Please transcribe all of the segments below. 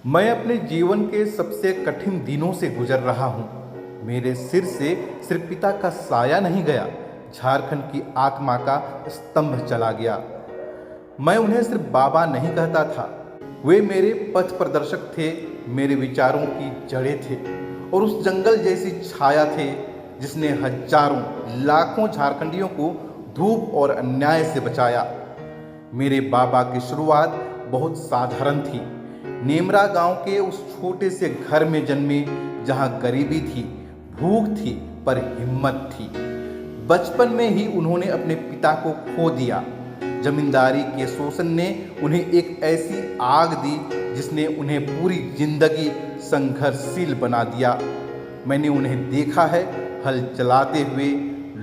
मैं अपने जीवन के सबसे कठिन दिनों से गुजर रहा हूँ। मेरे सिर से सिर्फ पिता का साया नहीं गया, झारखंड की आत्मा का स्तंभ चला गया। मैं उन्हें सिर्फ बाबा नहीं कहता था, वे मेरे पथ प्रदर्शक थे, मेरे विचारों की जड़ें थे और उस जंगल जैसी छाया थे जिसने हजारों लाखों झारखंडियों को धूप और अन्याय से बचाया। मेरे बाबा की शुरुआत बहुत साधारण थी। नेमरा गांव के उस छोटे से घर में जन्मे जहां गरीबी थी, भूख थी, पर हिम्मत थी। बचपन में ही उन्होंने अपने पिता को खो दिया। जमींदारी के शोषण ने उन्हें एक ऐसी आग दी जिसने उन्हें पूरी जिंदगी संघर्षशील बना दिया। मैंने उन्हें देखा है हल चलाते हुए,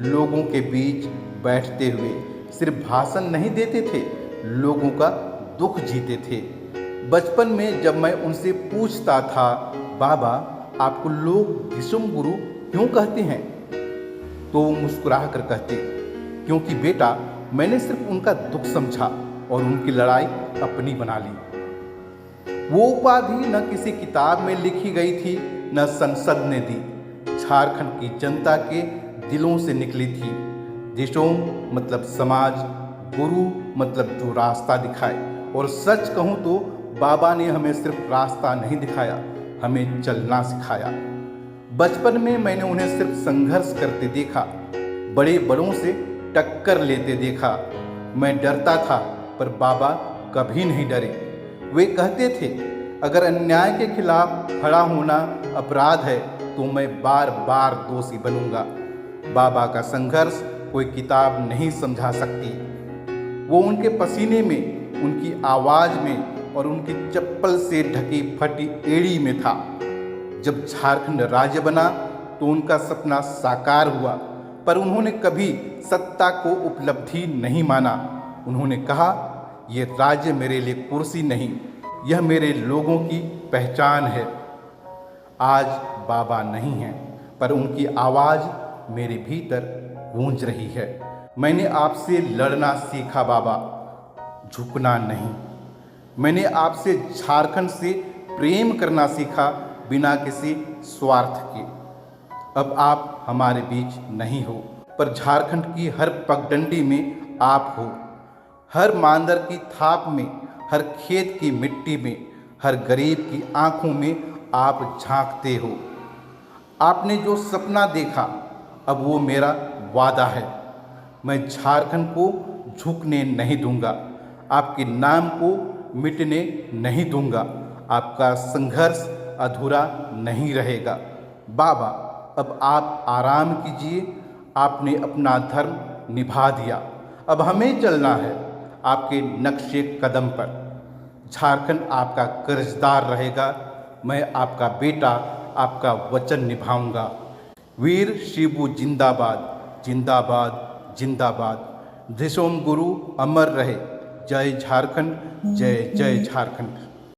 लोगों के बीच बैठते हुए। सिर्फ भाषण नहीं देते थे, लोगों का दुख जीते थे। बचपन में जब मैं उनसे पूछता था, बाबा आपको लोग विषम गुरु क्यों कहते हैं, तो वो मुस्कुरा कर कहते, क्योंकि बेटा मैंने सिर्फ उनका दुख समझा और उनकी लड़ाई अपनी बना ली। वो उपाधि न किसी किताब में लिखी गई थी, न संसद ने दी, झारखंड की जनता के दिलों से निकली थी। दिशोम मतलब समाज, गुरु मतलब जो रास्ता दिखाए। और सच कहूँ तो बाबा ने हमें सिर्फ रास्ता नहीं दिखाया, हमें चलना सिखाया। बचपन में मैंने उन्हें सिर्फ संघर्ष करते देखा, बड़े बड़ों से टक्कर लेते देखा। मैं डरता था पर बाबा कभी नहीं डरे। वे कहते थे, अगर अन्याय के खिलाफ खड़ा होना अपराध है तो मैं बार बार दोषी बनूंगा। बाबा का संघर्ष कोई किताब नहीं समझा सकती। वो उनके पसीने में, उनकी आवाज़ में और उनकी चप्पल से ढकी फटी एड़ी में था। जब झारखंड राज्य बना तो उनका सपना साकार हुआ, पर उन्होंने कभी सत्ता को उपलब्धि नहीं माना। उन्होंने कहा, ये राज्य मेरे लिए कुर्सी नहीं, यह मेरे लोगों की पहचान है। आज बाबा नहीं हैं, पर उनकी आवाज़ मेरे भीतर गूंज रही है। मैंने आपसे लड़ना सीखा बाबा, झुकना नहीं। मैंने आपसे झारखंड से प्रेम करना सीखा, बिना किसी स्वार्थ के। अब आप हमारे बीच नहीं हो, पर झारखंड की हर पगडंडी में आप हो। हर मांदर की थाप में, हर खेत की मिट्टी में, हर गरीब की आंखों में आप झांकते हो। आपने जो सपना देखा, अब वो मेरा वादा है। मैं झारखंड को झुकने नहीं दूंगा, आपके नाम को मिटने नहीं दूंगा। आपका संघर्ष अधूरा नहीं रहेगा। बाबा अब आप आराम कीजिए, आपने अपना धर्म निभा दिया। अब हमें चलना है आपके नक्शे कदम पर। झारखंड आपका कर्जदार रहेगा। मैं आपका बेटा, आपका वचन निभाऊंगा। वीर शिबू जिंदाबाद, जिंदाबाद, जिंदाबाद। दिशोम गुरु अमर रहे। जय झारखंड, जय जय झारखंड।